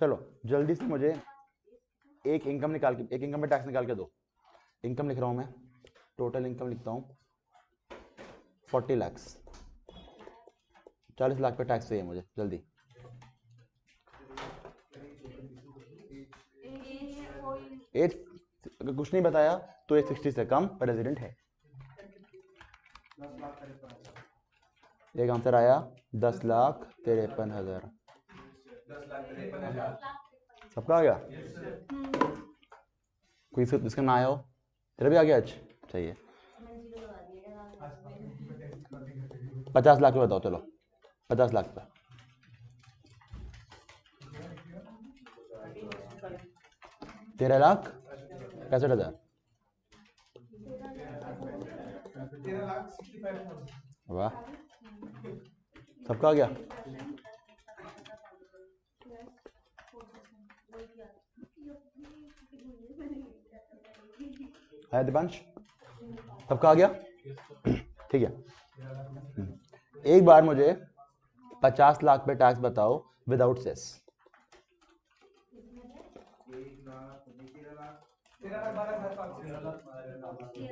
चलो जल्दी से मुझे एक इनकम में टैक्स निकाल के दो। इनकम लिख रहा हूं मैं, टोटल इनकम लिखता हूं 40 लाख, 40 लाख पे टैक्स चाहिए मुझे जल्दी। एज अगर कुछ नहीं बताया तो एज 60 से कम रेजिडेंट है। एक आंसर आया 10,53,000। सबका आ गया? कोई जिसका ना आया हो? तेरा भी आ गया आज? चाहिए 50 लाख पे बताओ, चलो 50 लाख पे। 13,65,000। वाह, सबका आ गया? है दिपांश, सबका आ गया? ठीक है, एक बार मुझे 50 लाख पे टैक्स बताओ विदाउट सेस।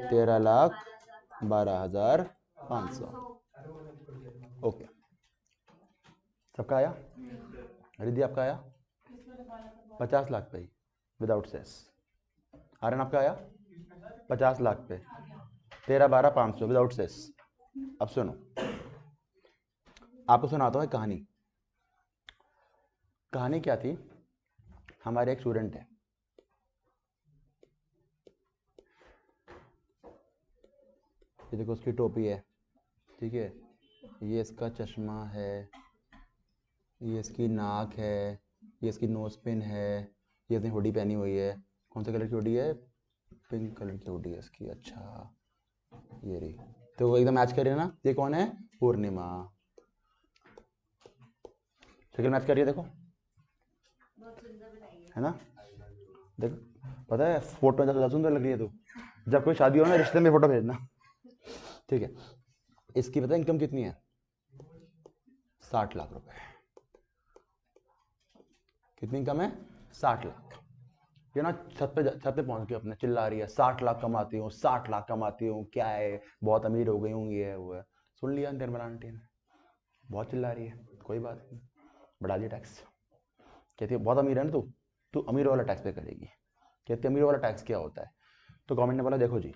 13,12,500। ओके, सबका आया? रिद्धि आपका आया? 50 लाख पे ही विदाउट सेस। आर्यन आपका आया? 50 लाख पे 13,12,500 विदाउट सेस। अब सुनो, आपको सुनाता हूँ एक कहानी। कहानी क्या थी? हमारे एक स्टूडेंट है, ये देखो उसकी टोपी है, ठीक है, ये इसका चश्मा है, ये इसकी नाक है, ये इसकी नोज पिन है, ये इसने हुडी पहनी हुई है। कौन से कलर की हुडी है? पिंक कलर की हुडी है इसकी। अच्छा, ये रही, तो वो एकदम मैच कर रही है ना। ये कौन है? पूर्णिमा। शक्ल मैच कर रही है, देखो, है ना? देखो, पता है फोटो ज्यादा सुंदर लग रही है। तो जब कोई शादी हो ना, रिश्ते में फोटो भेजना, ठीक है। इसकी पता है इनकम कितनी है? 60 लाख रुपए। कितनी इनकम है? 60 लाख। ये ना छत पे पहुंच के अपने चिल्ला रही है 60 लाख कमाती हूँ, 60 लाख कमाती हूँ, क्या है बहुत अमीर हो गई हूँ, ये है वो है। सुन लिया निर्मला आंटी ने, बहुत चिल्ला रही है। कोई बात नहीं, बढ़ा दिया टैक्स। कहती है बहुत अमीर है ना तू, तू अमीर वाला टैक्स पे करेगी। कहती है अमीर वाला टैक्स क्या होता है? तो गवर्नमेंट ने बोला देखो जी,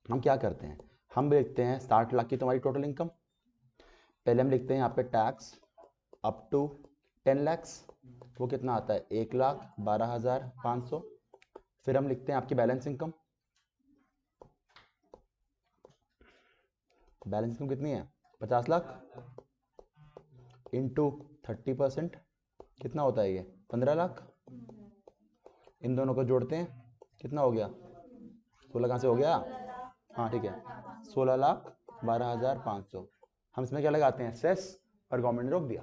हम क्या करते हैं, हम लिखते हैं 60 लाख की तुम्हारी टोटल इनकम। पहले हम लिखते हैं यहाँ पे टैक्स अप टू 10 लैक्स, वो कितना आता है? 1,12,500। फिर हम लिखते हैं आपकी बैलेंस इनकम। बैलेंस इनकम कितनी है? 50 लाख इंटू 30%, कितना होता है ये? 15 लाख। इन दोनों को जोड़ते हैं, कितना हो गया? 16 कहाँ से हो गया? हाँ ठीक है, 16,12,500। हम इसमें क्या लगाते हैं? सेस। और गवर्नमेंट ने रोक दिया।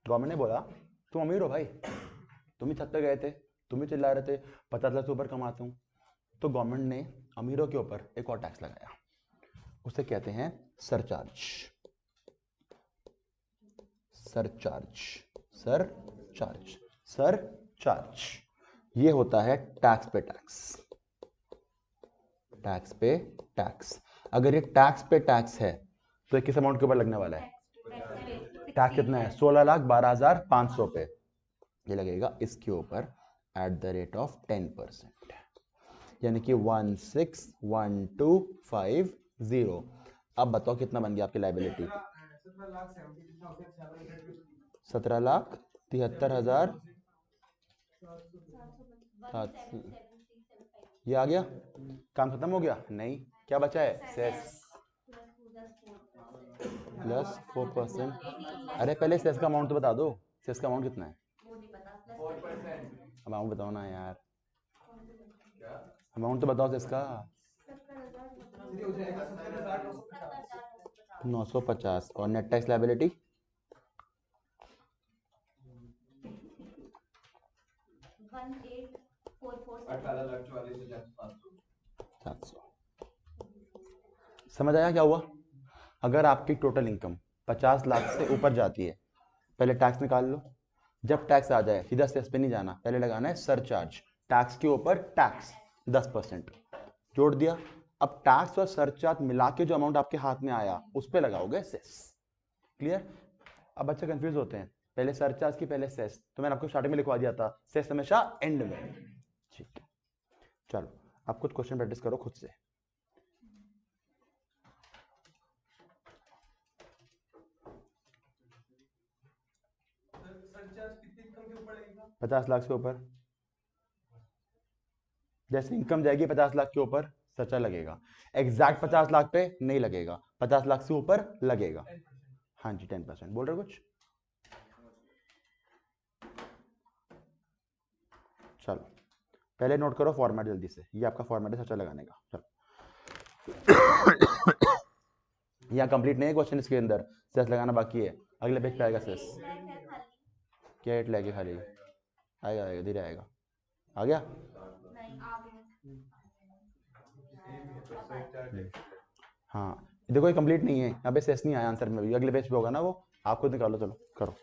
गवर्नमेंट ने बोला तुम अमीर हो भाई, तुम ही छत पे गए थे, तुम ही चिल्ला रहे थे 50 लाख से ऊपर कमाता हूँ। तो गवर्नमेंट ने अमीरों के ऊपर एक और टैक्स लगाया, उसे कहते हैं सरचार्ज। Surcharge, surcharge, surcharge. ये होता है टैक्स पे टैक्स, टैक्स पे टैक्स। अगर ये टैक्स पे टैक्स है तो ये किस अमाउंट के ऊपर लगने वाला है? टैक्स कितना है? 16,12,500 पे ये लगेगा इसके ऊपर एट द रेट ऑफ 10%, यानी कि 16,1250। अब बताओ कितना बन गया आपकी लाइबिलिटी? 17,73,000। ये आ गया, काम खत्म हो गया? नहीं, क्या बचा है? Cess plus 4%। अरे पहले सेस का अमाउंट तो बता दो, सेस का अमाउंट कितना है? अमाउंट बताओ ना यार, अमाउंट तो बताओ सेस का। 950। और नेट टैक्स लायबिलिटी? 700। समझ आया क्या हुआ? अगर आपकी टोटल इनकम 50 लाख से ऊपर जाती है, पहले टैक्स निकाल लो, जब टैक्स आ जाए सीधा सेस पे नहीं जाना, पहले लगाना है सरचार्ज, टैक्स के ऊपर टैक्स 10% जोड़ दिया। अब टैक्स और सरचार्ज मिला के जो अमाउंट आपके हाथ में आया उस पे लगाओगे सेस। क्लियर? अब बच्चे कंफ्यूज होते हैं, पहले सरचार्ज की पहले सेस, तो मैंने आपको स्टार्टिंग में लिखवा दिया था, सेस हमेशा एंड में। ठीक है, चलो आप कुछ क्वेश्चन प्रैक्टिस करो खुद से। सरचार्ज कितनी इनकम के ऊपर लगेगा? 50 लाख से ऊपर, जैसे इनकम जाएगी 50 लाख के ऊपर सरचार्ज लगेगा। एग्जैक्ट 50 लाख पे नहीं लगेगा, 50 लाख से ऊपर लगेगा। 10%। हाँ जी 10%। बोल रहे हो कुछ? चलो पहले नोट करो फॉर्मेट जल्दी से, ये आपका फॉर्मेट है सरचार्ज लगाने का। चलो यहाँ कंप्लीट नहीं है क्वेश्चन, इसके अंदर सेस लगाना बाकी है, अगले पेज पे आएगा सेस। क्या एट लेके खाली आएगा, आएगा धीरे आएगा। आ गया? हाँ देखो ये कंप्लीट नहीं है, यहाँ पे सेस नहीं आया आंसर में भी, अगले पेज पे होगा ना वो, आप खुद निकालो। चलो करो।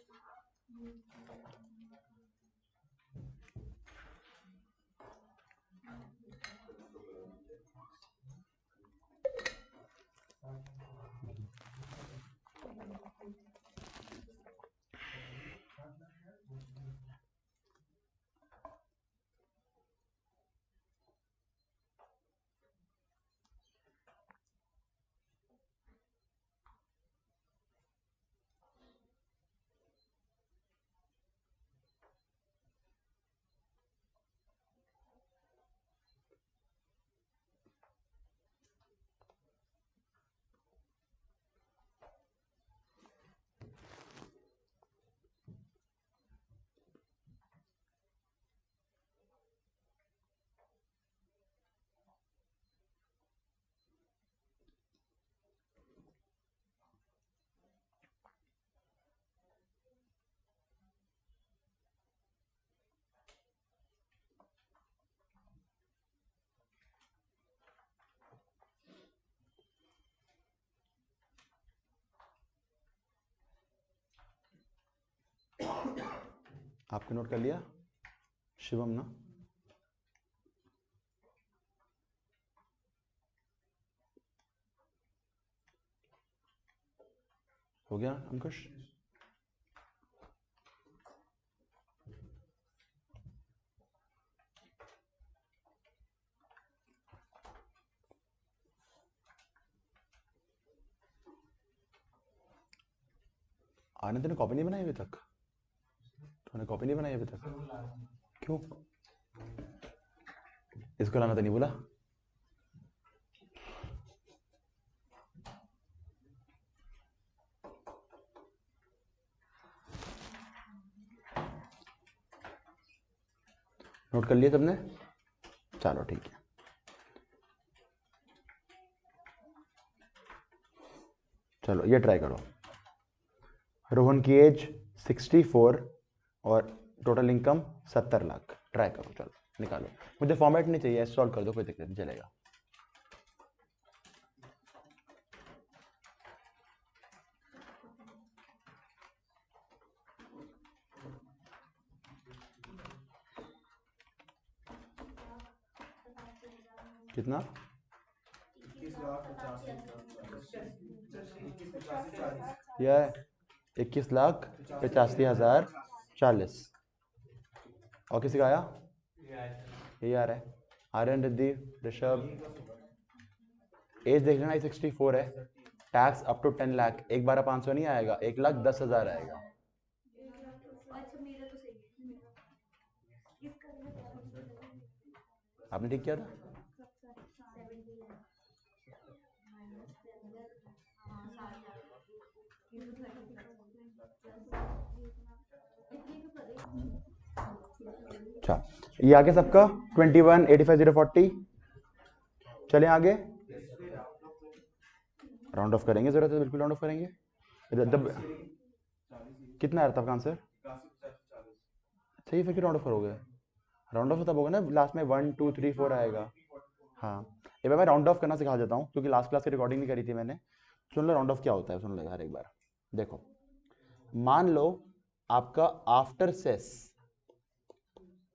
आपने नोट कर लिया शिवम ना? हो गया अंकुश? आने तूने कॉपी नहीं बनाई अभी तक? तूने कॉपी नहीं बनाई अभी तक? क्यों? इसको लाना तो नहीं बोला? नोट कर लिया सबने? चलो ठीक है। चलो ये ट्राई करो। रोहन की एज 64 और टोटल इनकम 70 लाख। ट्राई करो, चलो निकालो। मुझे फॉर्मेट नहीं चाहिए, सॉल्व कर दो, कोई दिक्कत नहीं, चलेगा। कितना? 21,85,40। यह 21,85,040। और किसी का आया? यही आ रहा है। आर्यन, रिद्धि, ऋषभ। एज देख लेना 64 है। Tax up to 10 lakh. 1,12,500 नहीं आएगा, 1,10,000 आएगा। आपने ठीक किया था? अच्छा ये आगे सबका 21,85,040। चले आगे, राउंड ऑफ करेंगे, जरूरत है बिल्कुल राउंड ऑफ करेंगे। जब कितना आया था आपका आंसर? सही, फिर राउंड ऑफ करोगे? राउंड ऑफ तब होगा ना लास्ट में 1 2 3 4 आएगा। हाँ ये मैं राउंड ऑफ करना सिखा देता हूँ, क्योंकि लास्ट क्लास की रिकॉर्डिंग नहीं करी थी मैंने। सुन लो राउंड ऑफ क्या होता है, सुन लो यार एक बार। देखो मान लो आपका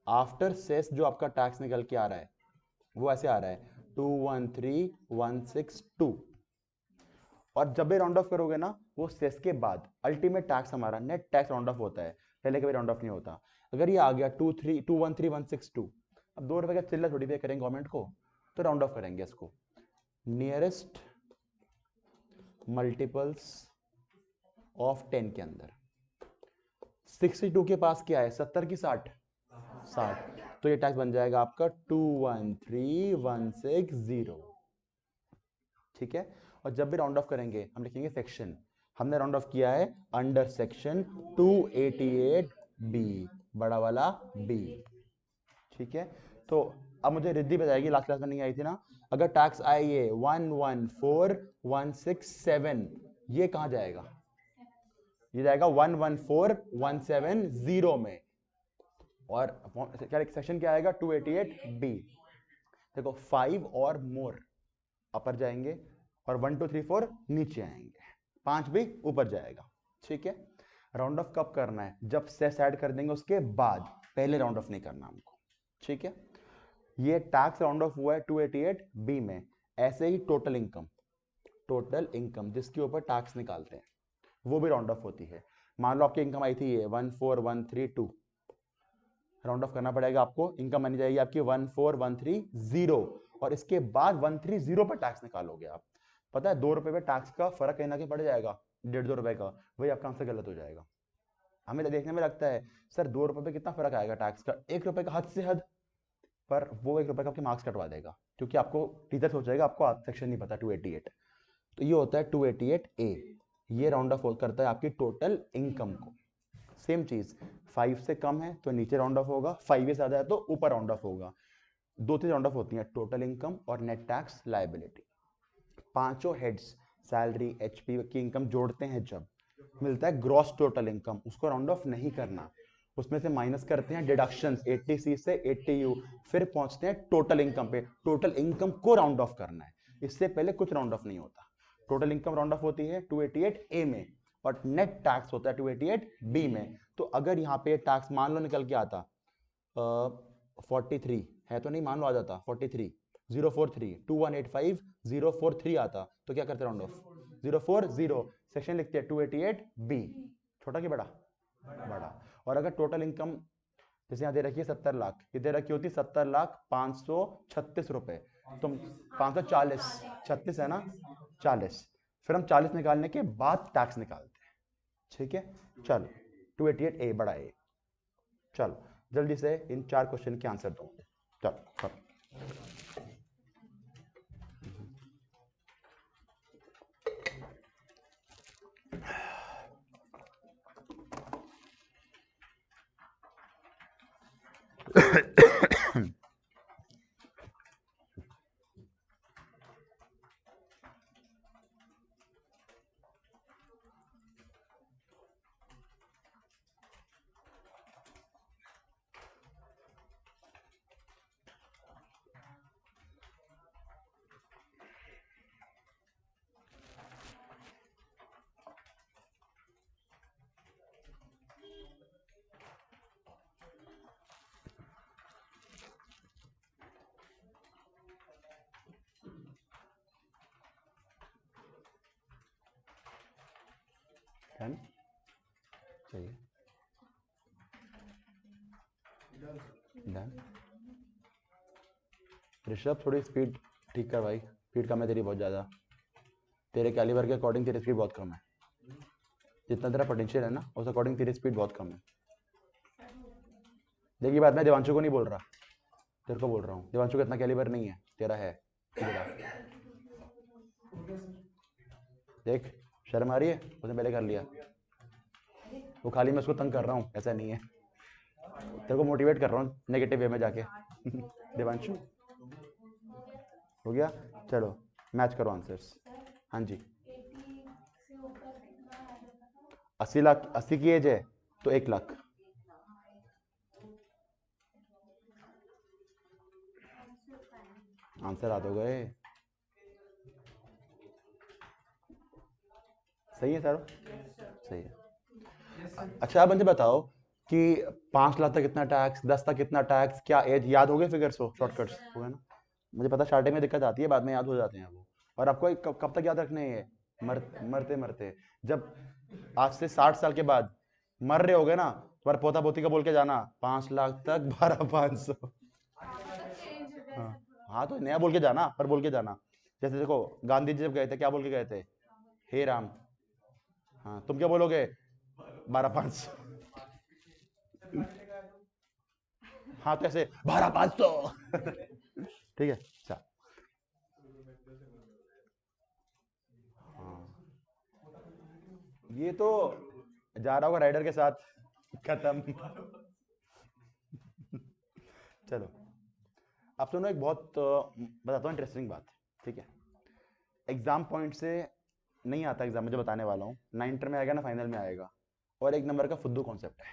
आफ्टर सेस जो आपका टैक्स निकल के आ रहा है वो ऐसे आ रहा है 213162। और जब भी राउंड ऑफ करोगे ना वो सेस के बाद अल्टीमेट टैक्स हमारा नेट टैक्स राउंड ऑफ होता है, पहले कभी राउंड ऑफ नहीं होता। अगर ये आ गया 213162, अब 2 रुपए का चिल्ला थोड़ी पे करेंगे गवर्नमेंट को, तो राउंड ऑफ करेंगे इसको नियरेस्ट मल्टीपल्स ऑफ 10 के अंदर। 62 के पास क्या है, 70 की 60, 60, तो ये टैक्स बन जाएगा आपका 213160। ठीक है। और जब भी राउंड ऑफ करेंगे हम लिखेंगे सेक्शन, हमने राउंड ऑफ किया है अंडर सेक्शन 288 बी, बड़ा वाला बी। ठीक है। तो अब मुझे रिद्धि बताएगी, लास्ट क्लास में नहीं आई थी ना, अगर टैक्स आए ये 114167, ये कहां जाएगा, ये जाएगा 114170 में। और क्या सेक्शन क्या आएगा 288 बी। देखो 5 और मोर अपर जाएंगे और 1 2 3 4 नीचे आएंगे, 5 भी ऊपर जाएगा। ठीक है। राउंड ऑफ कब करना है, जब सेस ऐड कर देंगे उसके बाद, पहले राउंड ऑफ नहीं करना हमको। ठीक है। ये टैक्स राउंड ऑफ हुआ है 288 बी में। ऐसे ही टोटल इनकम जिसके ऊपर टैक्स निकालते हैं वो भी राउंड ऑफ होती है। मान लो आपकी इनकम आई थी ये 14132, राउंड ऑफ करना पड़ेगा आपको, इनकम बनी जाएगी आपकी 14130, और इसके बाद 130 पर टैक्स निकालोगे आप। पता है 2 रुपए में टैक्स का फर्क कहीं ना कहीं पड़ जाएगा, 1.5-2 रुपए का, वही आपका आंसर गलत हो जाएगा। हमें देखने में लगता है सर 2 रुपए पे कितना फर्क आएगा टैक्स का, 1 रुपए का हद से हद, पर वो 1 रुपए का आपके मार्क्स कटवा देगा, क्योंकि आपको टीचर सोचेगा आपको सेक्शन नहीं पता 288। तो ये होता है 288 ए, ये राउंड ऑफ करता है आपकी टोटल इनकम को। सेम चीज 5 से कम है तो नीचे राउंड ऑफ होगा, 5 से ज्यादा है तो ऊपर राउंड ऑफ होगा। 2 चीज राउंड ऑफ होती हैं, टोटल इनकम और नेट टैक्स लायबिलिटी। पांचों हेड्स सैलरी एचपी की इनकम जोड़ते हैं जब मिलता है ग्रॉस टोटल इनकम, उसको राउंड ऑफ नहीं करना, उसमें से माइनस करते हैं डिडक्शंस 80C से 80U, फिर पहुंचते हैं टोटल इनकम पे। टोटल इनकम को राउंड ऑफ करना है, इससे पहले कुछ राउंड ऑफ नहीं होता। टोटल इनकम राउंड ऑफ होती है 288 ए में, और नेट टैक्स होता है 288 बी में। तो अगर यहाँ पे टैक्स मान लो निकल के आता 43 है, तो नहीं, मान लो आ जाता 43 043 2185 043 आता, तो क्या करते राउंड ऑफ 040, सेक्शन लिखते हैं 288 बी, छोटा कि बड़ा, बड़ा। और अगर टोटल इनकम जैसे यहाँ दे रखी है 70 लाख, ये दे रखी होती 70,536 रुपए, तो 540, 36 है ना, 40, फिर हम 40 निकालने के बाद टैक्स निकालते हैं। ठीक है। चलो 288 ए, बड़ा ए। चलो जल्दी से इन 4 क्वेश्चन के आंसर दो। चलो डन चाहिए, डन। ऋषभ थोड़ी स्पीड ठीक कर भाई, स्पीड कम है तेरी बहुत ज़्यादा, तेरे कैलिबर के अकॉर्डिंग तेरी स्पीड बहुत कम है, जितना तेरा पोटेंशियल है ना उस अकॉर्डिंग तेरी स्पीड बहुत कम है। देखिए बात मैं देवांशु को नहीं बोल रहा, तेरे को बोल रहा हूँ, देवांशु का इतना कैलिबर नहीं है, तेरा है। देख शर्म आ रही है, उसने पहले कर लिया, वो खाली मैं उसको तंग कर रहा हूँ, ऐसा नहीं है, तेरे को मोटिवेट कर रहा हूँ नेगेटिव वे में जाके। देवांशु हो गया, चलो मैच करो आंसर्स। हाँ जी 80 लाख, 80 की एज है तो 1 लाख। आंसर आ तो गए, सही है सर, सही है। अच्छा आप मुझे बताओ कि 5 लाख तक कितना टैक्स, 10 तक कितना टैक्स, क्या एज याद हो गए फिगर्स? हो शॉर्टकट्स हो गए ना? मुझे पता स्टार्टिंग में दिक्कत आती है, बाद में याद हो जाते हैं वो। और आपको कब तक याद रखने हैं ये? मरते मरते। जब आज से 60 साल के बाद मर रहे हो गए ना, तुम्हारे पोता पोती का बोल के जाना 5 लाख तक 12,500। हाँ हाँ, तो नया बोल के जाना, पर बोल के जाना। जैसे देखो गांधी जी जब गए थे क्या बोल के गए थे? हे राम। हाँ तुम क्या बोलोगे? 12,500। हाँ तो ऐसे 12,500। ठीक है अच्छा। हाँ ये तो जा रहा होगा राइडर के साथ, खत्म। चलो अब सुनो एक बहुत बताता हूँ इंटरेस्टिंग बात। ठीक है, एग्जाम पॉइंट से नहीं आता एग्जाम, मुझे बताने वाला हूँ, 9 में आएगा ना फाइनल में आएगा। और एक नंबर का फुद्दू कॉन्सेप्ट है,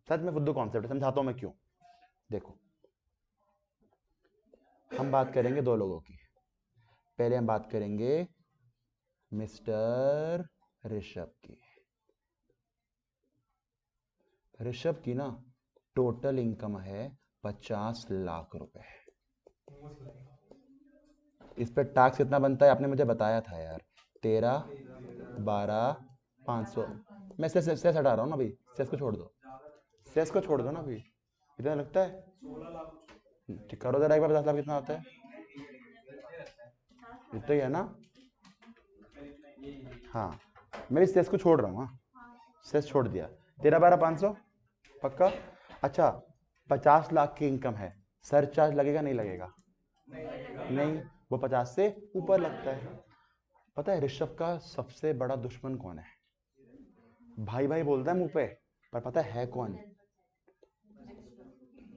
सच में फुद्दू कॉन्सेप्ट है, समझाता हूँ मैं क्यों। देखो हम बात करेंगे दो लोगों की। पहले हम बात करेंगे मिस्टर ऋषभ की। ऋषभ की ना टोटल इनकम है 50 लाख रुपए। इस पे टैक्स कितना बनता है आपने मुझे बताया था यार? 13, 12, 500। मैं सेस हटा रहा हूँ ना अभी, सेस को छोड़ दो, सेस को छोड़ दो ना अभी। कितना लगता है? ठीक करो जरा एक बार, 50 लाख कितना होता है? इतना ही है ना? हाँ मैं इस सेस को छोड़ रहा हूँ। हाँ सेस छोड़ दिया। 13, 12, 500 पक्का। अच्छा 50 लाख की इनकम है, सरचार्ज लगेगा नहीं लगेगा? नहीं, वो 50 से ऊपर लगता है। पता है ऋषभ का सबसे बड़ा दुश्मन कौन है? भाई भाई बोलता है मुंह पे, पर पता है कौन?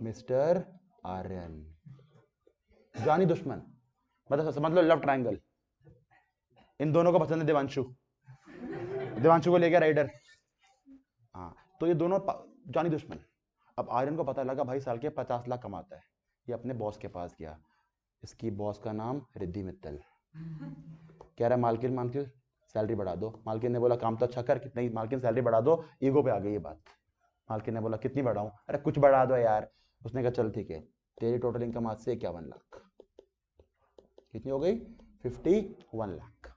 मिस्टर आर्यन। जानी दुश्मन, मतलब समझ लो लव ट्रायंगल। इन दोनों को पसंद है देवांशु, देवांशु को ले गया राइडर। हाँ तो ये दोनों जानी दुश्मन। अब आर्यन को पता लगा भाई साल के 50 लाख कमाता है, ये अपने बॉस के पास गया। इसकी बॉस का नाम रिद्धि मित्तल। कह रहा मालकिन मालकिन सैलरी बढ़ा दो। मालकिन ने बोला काम तो अच्छा कर, कितनी? मालकिन सैलरी बढ़ा दो। ईगो पे आ गई ये बात। मालकिन ने बोला कितनी बढ़ाऊं? अरे कुछ बढ़ा दो यार। उसने कहा चल ठीक है, तेरी टोटल इनकम आज से 51 लाख। कितनी हो गई? 51 लाख।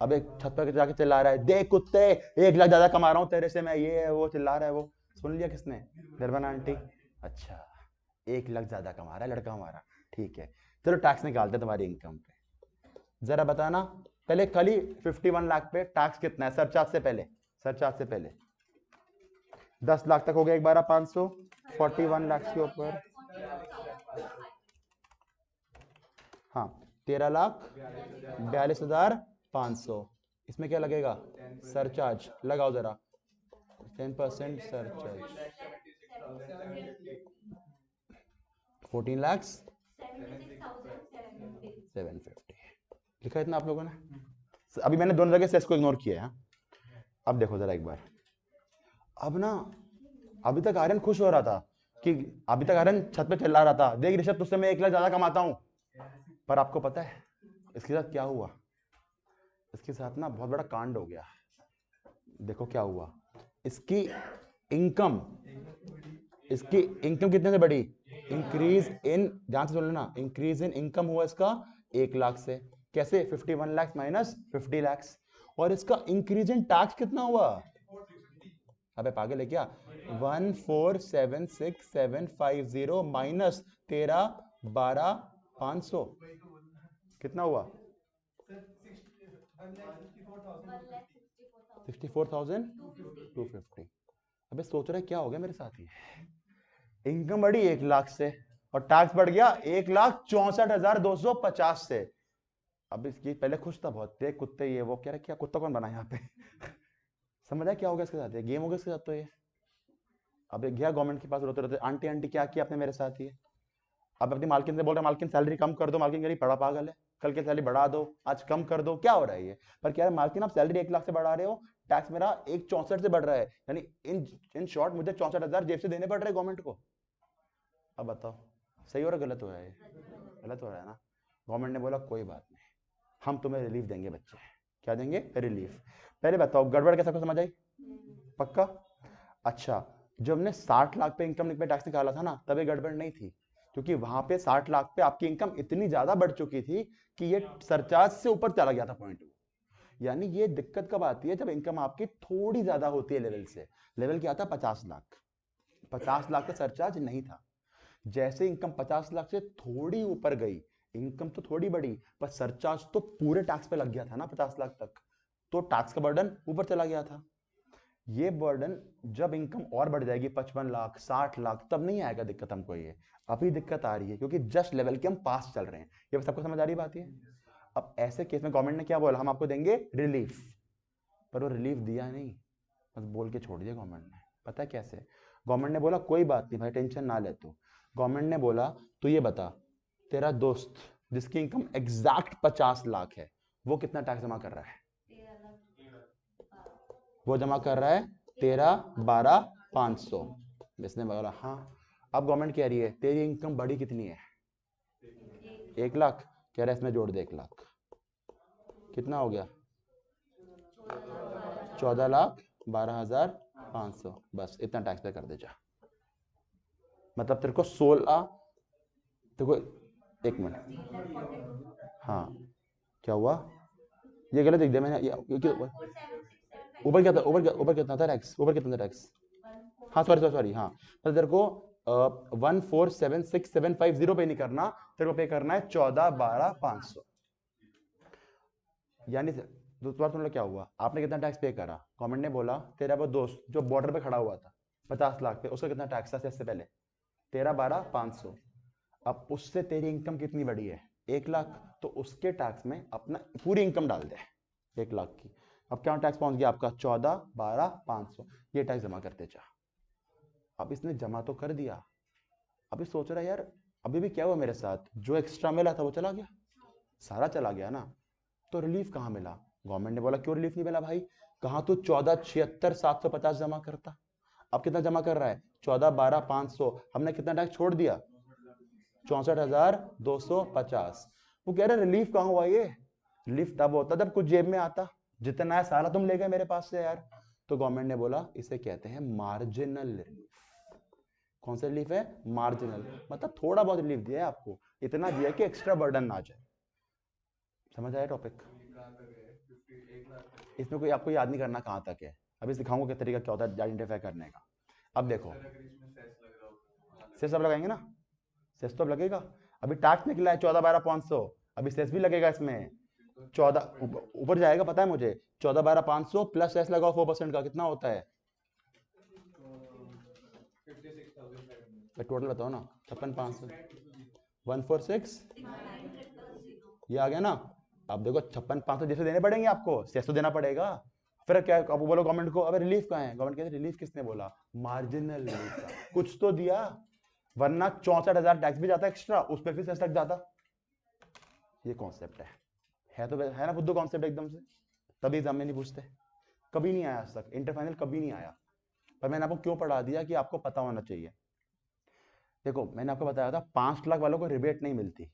अब एक छत पर जाके चिल्ला रहा है देख कुत्ते, 1 लाख ज्यादा कमा रहा हूँ तेरे से मैं, ये है वो, चिल्ला रहा है वो। सुन लिया किसने? निर्मला आंटी। अच्छा 1 लाख ज्यादा कमा रहा है लड़का हमारा, ठीक है चलो टैक्स निकालते तुम्हारी इनकम पे। जरा बताना पहले खाली 51 लाख पे टैक्स कितना है सरचार्ज से पहले? सरचार्ज से पहले 10 लाख तक हो गया 12,500, 41 लाख के ऊपर। हाँ 13,42,500। इसमें क्या लगेगा? सरचार्ज लगाओ जरा, 10% सरचार्ज। 14,750 लिखा इतना आप लोगों ने? अभी मैंने दोनों जगह सेस को इग्नोर किया है। अब देखो जरा एक बार। अब ना अभी तक आर्यन खुश हो रहा था कि अभी तक आर्यन छत पे चिल्ला रहा था देख ऋषभ तुझसे मैं 1 लाख ज्यादा कमाता हूं। पर आपको पता है इसके साथ क्या हुआ? इसके साथ ना बहुत बड़ा कांड हो गया। देखो क्या हुआ। इसकी इनकम इसकी इनकम कितने से बढ़ी? इंक्रीज इन, ध्यान से सुन लेना, इंक्रीज इन इनकम हुआ इसका 1 लाख से। कैसे? 51 लाख माइनस 50 लाख। और इसका इंक्रीज इन टैक्स कितना हुआ? अबे पागल है क्या? 1476750 माइनस 13,12,500 कितना हुआ? 64,250। अबे सोच रहे क्या हो गया मेरे साथ? ही इनकम बढ़ी 1 लाख से और टैक्स बढ़ गया 1,64,250 से। अब इसकी पहले खुश था बहुत, देख कुत्ते ये वो, कह रहा क्या कुत्ता कौन बना यहाँ पे? समझ आया क्या हो गया इसके साथ? गेम हो गया इसके साथ तो ये। अब गया गवर्नमेंट के पास रोते रोते, आंटी आंटी क्या किया आपने मेरे साथ? ये अब अपनी मालकिन से बोल रहा है मालकिन सैलरी कम कर दो। मालकिन कह रही बड़ा पागल है, कल की सैलरी बढ़ा दो, आज कम कर दो, क्या हो रहा है ये? पर क्या है मालकिन आप सैलरी 1 लाख से बढ़ा रहे हो, टैक्स मेरा 1,64 से बढ़ रहा है, यानी इन शॉर्ट मुझे 64,000 जेब से देने पड़ रहे हैं गवर्नमेंट को। अब बताओ सही हो रहा है गलत हो रहा है? गलत हो रहा है ना? गवर्नमेंट ने बोला कोई बात नहीं, हम तुम्हें रिलीफ देंगे बच्चे। क्या देंगे? रिलीफ। पहले बताओ गड़बड़ कैसा को समझ आई? पक्का? अच्छा, जब हमने 60 लाख पे इनकम पे टैक्स निकाला था ना, तब ये गड़बड़ नहीं थी, क्योंकि वहां पे 60 लाख पे आपकी इनकम इतनी ज्यादा बढ़ चुकी थी कि ये सरचार्ज से ऊपर चला गया था पॉइंट। यानी ये दिक्कत कब आती है? जब इनकम आपकी थोड़ी ज्यादा होती है लेवल से। लेवल क्या था? 50 लाख। 50 लाख का सरचार्ज नहीं था। जैसे इनकम 50 लाख से थोड़ी ऊपर गई, इनकम तो थोड़ी बढ़ी पर सरचार्ज तो पूरे टैक्स पे लग गया था ना 50 लाख तक, तो टैक्स का बर्डन ऊपर चला गया था। ये बर्डन जब इनकम और बढ़ जाएगी 55 लाख 60 लाख, तब नहीं आएगा दिक्कत हमको। ये अभी दिक्कत आ रही है क्योंकि जस्ट लेवल के हम पास चल रहे हैं। ये सबको समझ आ रही बात है? अब ऐसे केस में गवर्नमेंट ने क्या बोला? हम आपको देंगे रिलीफ। पर वो रिलीफ दिया नहीं, बस बोल के छोड़ दिया गवर्नमेंट ने। पता है कैसे? गवर्नमेंट ने बोला कोई बात नहीं भाई, टेंशन ना ले तू। गवर्नमेंट ने बोला तू ये बता, तेरा दोस्त जिसकी इनकम एग्जैक्ट 50 लाख है, वो कितना टैक्स जमा कर रहा है? वो जमा कर रहा है 13,12,500। इसने बोला हाँ। अब गवर्नमेंट कह रही है तेरी इनकम बड़ी कितनी है? 1 लाख। कह रहा है इसमें जोड़ दे 1 लाख। कितना हो गया? 14,12,500। बस इतना टैक्स पे कर दे जा। मतलब तेरे को 16, तेरे को 1 मिनट। हाँ, क्या हुआ? ये गलत लिख दिया मैंने। ऊपर क्या था? ऊपर कितना था टैक्स? ऊपर कितना था टैक्स? हाँ सॉरी सॉरी सॉरी, हाँ। तो तेरे को 1476750 पे नहीं करना, तेरे को पे करना है 14,12,500। यानी दोबारा सुन लो क्या हुआ। आपने कितना टैक्स पे करा? गवर्नमेंट ने बोला तेरा वो दोस्त जो बॉर्डर पे खड़ा हुआ था 50 लाख पे, उसका कितना टैक्स था इससे पहले? 13,12,500। अब उससे तेरी इनकम कितनी बढ़ी है? 1 लाख। तो उसके टैक्स में अपना पूरी इनकम डाल दे 1 लाख की। अब क्या टैक्स पहुंच गया आपका? 14,12,500। ये टैक्स जमा करते जा। अब इसने जमा तो कर दिया, अभी सोच रहा है यार अभी भी क्या हुआ मेरे साथ? जो एक्स्ट्रा मिला था वो चला गया, सारा चला गया ना। तो रिलीफ कहाँ मिला? गवर्नमेंट ने बोला क्यों रिलीफ नहीं मिला भाई? कहाँ तू 14,76,750 जमा करता? अब कितना जमा कर रहा है? 14,12,500। हमने कितना टैक्स छोड़ दिया? 64,250। वो कह रहे रिलीफ कहाँ हुआ? ये रिलीफ तब होता जब कुछ जेब में आता। जितना है सारा तुम ले गए मेरे पास से यार। तो गवर्नमेंट ने बोला इसे कहते हैं मार्जिनल रिलीफ। कौन सा रिलीफ है? मार्जिनल। मतलब थोड़ा बहुत रिलीफ दिया है आपको, इतना दिया कि एक्स्ट्रा बर्डन ना आ जाए। समझ आया टॉपिक? इसमें कोई आपको याद नहीं करना कहाँ तक है, अभी सिखाऊंगा किस तरीका क्या होता है आइडेंटिफाई करने का। अब देखो, सेस सब लगाएंगे ना? सेस तो अब लगेगा। अभी टैक्स निकला है 14,12,500, अभी सेस भी लगेगा इसमें। 14 ऊपर जाएगा, पता है मुझे। 14,12,500 प्लस सेस लगाओ 4% का, कितना होता है? टोटल बताओ ना। 56,500 146 ये आ गया ना। अब देखो 56,500 जैसे देने पड़ेंगे आपको, सेस तो देना पड़ेगा। फिर क्या अब बोलो गवर्नमेंट को अबे रिलीफ कहाँ है? गवर्नमेंट कहते रिलीफ किसने बोला? मार्जिनल रिलीफ का कुछ तो दिया, वरना 64,000 टैक्स भी जाता एक्स्ट्रा, उस पर फिर सेस लग जाता। ये कॉन्सेप्ट है तो है ना बुद्धू कॉन्सेप्ट एकदम से। तभी एग्जाम में नहीं पूछते, कभी नहीं आया आज तक, इंटर फाइनल कभी नहीं आया। पर मैंने आपको क्यों पढ़ा दिया कि आपको पता होना चाहिए। देखो मैंने आपको बताया था 5 लाख वालों को रिबेट नहीं मिलती,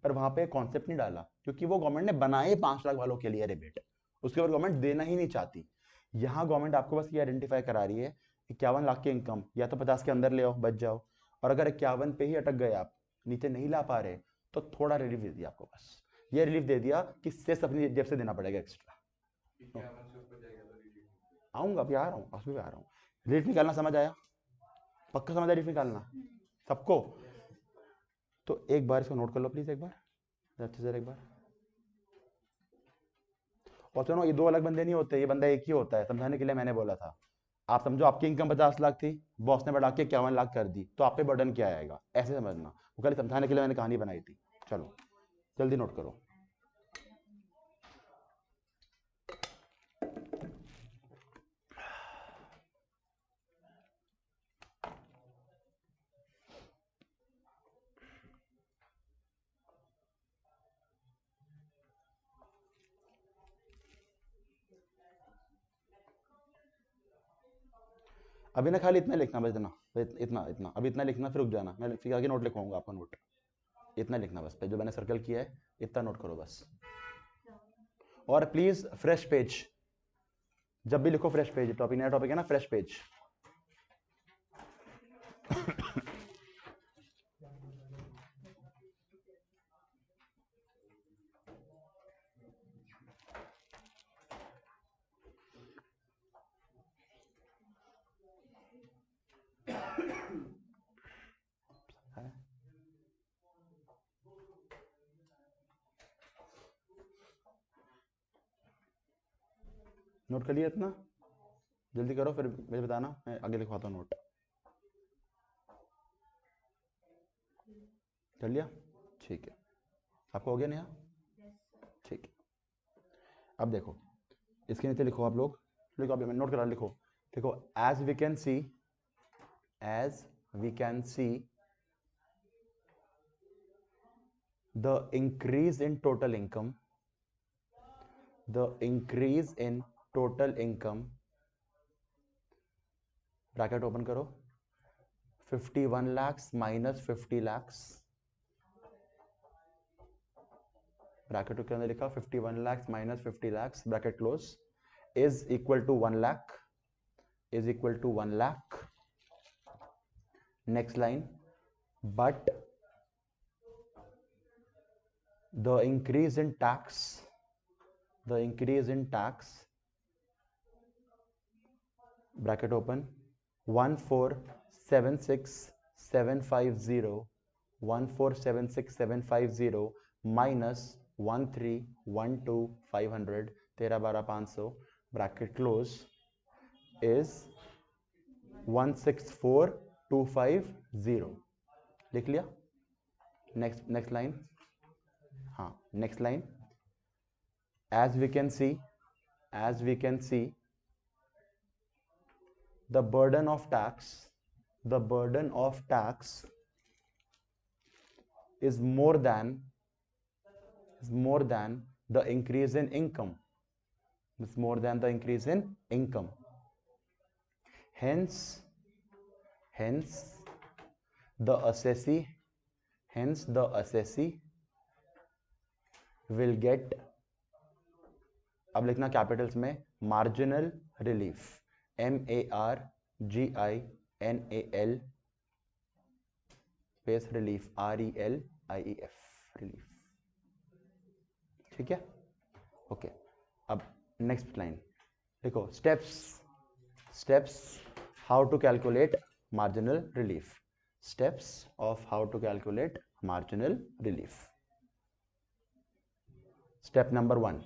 पर वहां पे कॉन्सेप्ट नहीं डाला क्योंकि वो गवर्नमेंट ने बनाए 5 लाख वालों के लिए रिबेट, उसके ऊपर गवर्नमेंट देना ही नहीं चाहती। यहाँ गवर्नमेंट आपको बस ये आइडेंटिफाई करा रही है 51 लाख की इनकम या तो 50 के अंदर ले आओ, बच जाओ। और अगर 51 पे ही अटक गए आप, नीचे नहीं ला पा रहे, तो थोड़ा रिलीफ दे दिया आपको। बस ये रिलीफ दे दिया कि सेस अपनी जेब से देना पड़ेगा एक्स्ट्रा। आऊंगा, अभी आ रहा हूँ, अभी आ रहा हूँ। रिलीफ निकालना समझ आया? पक्का समझ आया रिलीफ निकालना सबको? तो एक बार इसको नोट कर लो प्लीज, एक बार अच्छे से एक बार। और सुनो, ये दो अलग बंदे नहीं होते, ये बंदा एक ही होता है। समझाने के लिए मैंने बोला था। आप समझो आपकी इनकम 50 लाख थी, बॉस ने बढ़ा के 51 लाख कर दी, तो आप पे बर्डन क्या आएगा, ऐसे समझना। वो खाली समझाने के लिए मैंने कहानी बनाई थी। चलो जल्दी नोट करो। अभी ना खाली इतना लिखना, बस इतना इतना इतना, अभी इतना लिखना, फिर रुक जाना, मैं फिर आगे नोट लिखवाऊंगा आपका नोट। इतना लिखना बस, जो मैंने सर्कल किया है इतना नोट करो बस। और प्लीज फ्रेश पेज, जब भी लिखो फ्रेश पेज, टॉपिक नया टॉपिक है ना, फ्रेश पेज। नोट कर लिया इतना? जल्दी करो फिर मुझे बताना, मैं आगे लिखवाता हूँ नोट। कर लिया? ठीक है, आपको हो गया नया? ठीक है, अब देखो इसके नीचे लिखो आप लोग, लिखो अभी मैं नोट करा, लिखो देखो, as we can see, as we can see the increase in total income, the increase in total income, bracket open करो, 51 lakhs minus 50 lakhs, ब्रैकेट के अंदर लिखा 51 lakhs minus 50 lakhs, bracket close, is equal to 1 lakh, is equal to 1 lakh. Next line, but the increase in tax, the increase in tax, bracket open, 1476750, 1476750 minus 1312500, 13,12,500, bracket close, is 164,250. लिख लिया? Next line, हाँ next line, as we can see, the burden of tax is more than the increase in income, is more than the increase in income. Hence the assessee will get, अब लिखना capitals में, marginal relief, MARGINAL space relief, RELIEF, relief. ठीक है, okay. अब next line देखो, steps how to calculate marginal relief, steps of how to calculate marginal relief. Step number 1,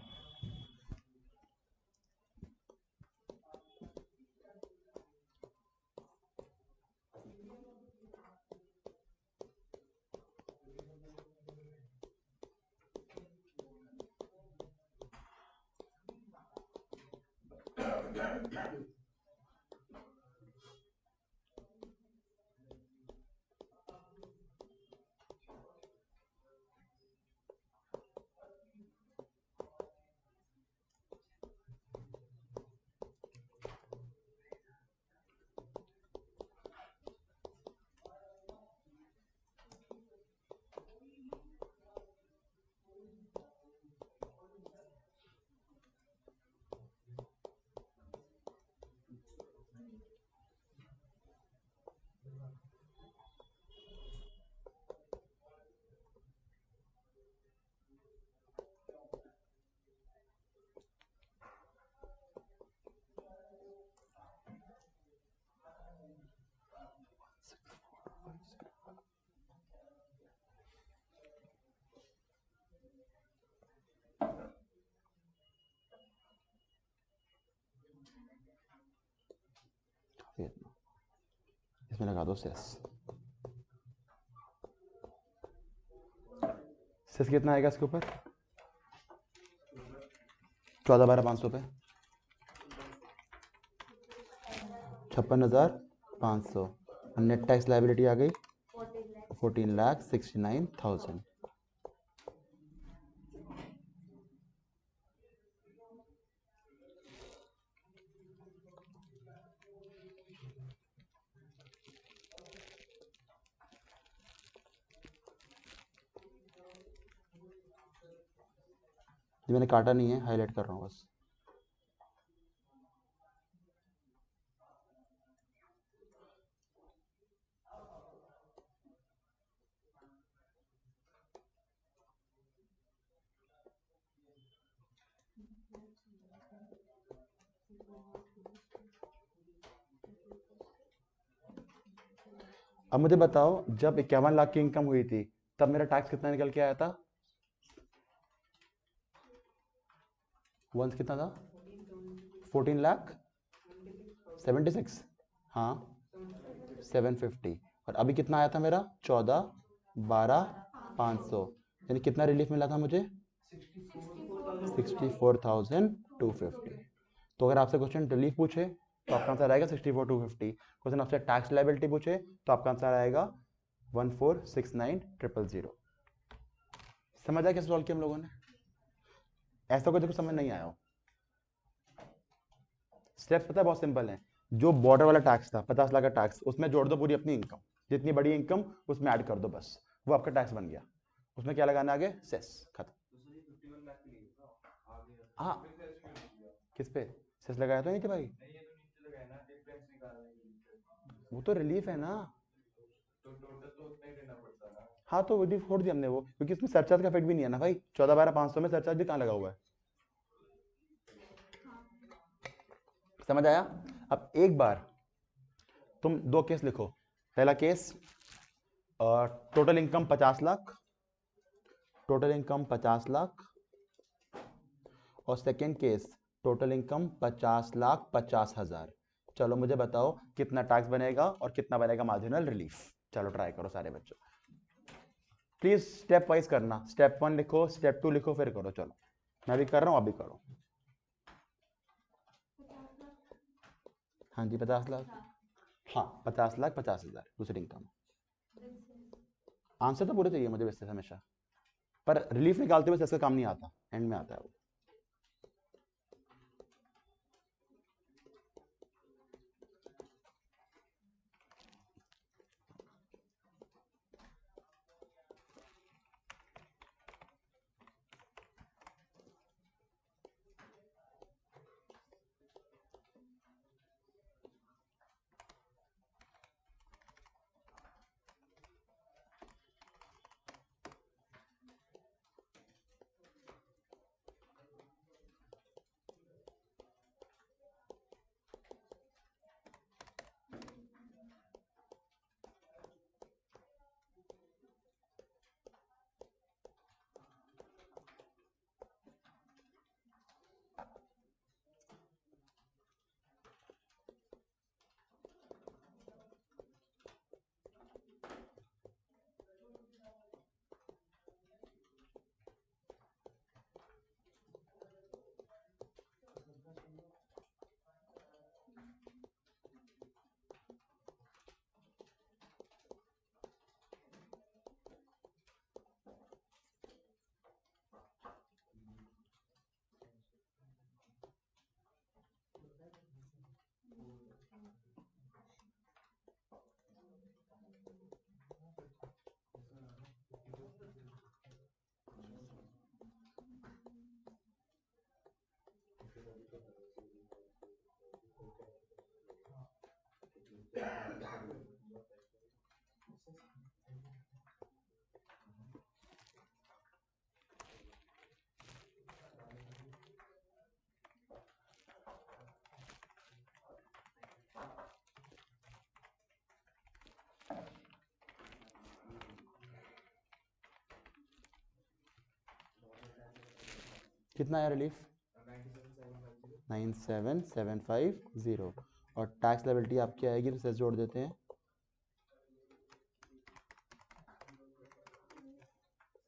इसमें लगा दो सेस कितना आएगा इसके ऊपर? 14,12,500 पे 56,500, नेट टैक्स लायबिलिटी आ गई 14,69,000। मैंने काटा नहीं है, हाईलाइट कर रहा हूँ बस। अब मुझे बताओ, जब 51 लाख की इनकम हुई थी तब मेरा टैक्स कितना निकल के आया था? वंस कितना था? 14,76,000। हाँ, 750। और अभी कितना आया था मेरा? 14,12,500। यानी कितना रिलीफ मिला था मुझे? 64,250। तो अगर आपसे क्वेश्चन रिलीफ पूछे तो आपका आंसर आएगा 64,250। क्वेश्चन आपसे टैक्स लाइबिलिटी पूछे तो आपका आंसर आएगा 14,69,000। समझ आया कैसे सॉल्व किया हम लोगों ने? ऐसा कुछ समझ नहीं आया हो? स्टेप्स पता है बहुत सिंपल है। जो बॉर्डर वाला टैक्स था 50 लाख का टैक्स, उसमें जोड़ दो पूरी अपनी इनकम, जितनी बड़ी इनकम उसमें ऐड कर दो, बस वो आपका टैक्स बन गया। उसमें क्या लगाना आगे? सेस, खत्म। हाँ, किस पे सेस लगाया तो नहीं थे भाई? वो तो रिलीफ है ना। हाँ तो वो छोड़ दिया हमने वो, क्योंकि इसमें सरचार्ज का इफेक्ट भी नहीं है ना भाई। 14,12,500 में सरचार्ज भी कहाँ लगा हुआ है? समझ आया? अब एक बार तुम दो केस लिखो। पहला case, total income 50 lakh, total income 50 lakh. और सेकेंड केस, टोटल इनकम 50,50,000। चलो मुझे बताओ कितना टैक्स बनेगा और कितना बनेगा मार्जिनल रिलीफ। चलो ट्राई करो सारे बच्चों, प्लीज स्टेप वाइज करना। स्टेप 1 लिखो, स्टेप 2 लिखो, फिर करो। चलो मैं भी कर रहा हूँ, आप भी करो। हाँ जी, 50 लाख। हाँ, 50,50,000 दूसरी इनकम। आंसर तो पूरे चाहिए मुझे वैसे हमेशा, पर रिलीफ निकालते हुए इसका काम नहीं आता, एंड में आता है वो। कितना आया रिलीफ? 97,750। और टैक्स लायबिलिटी आपकी आएगी तो सेस जोड़ देते हैं,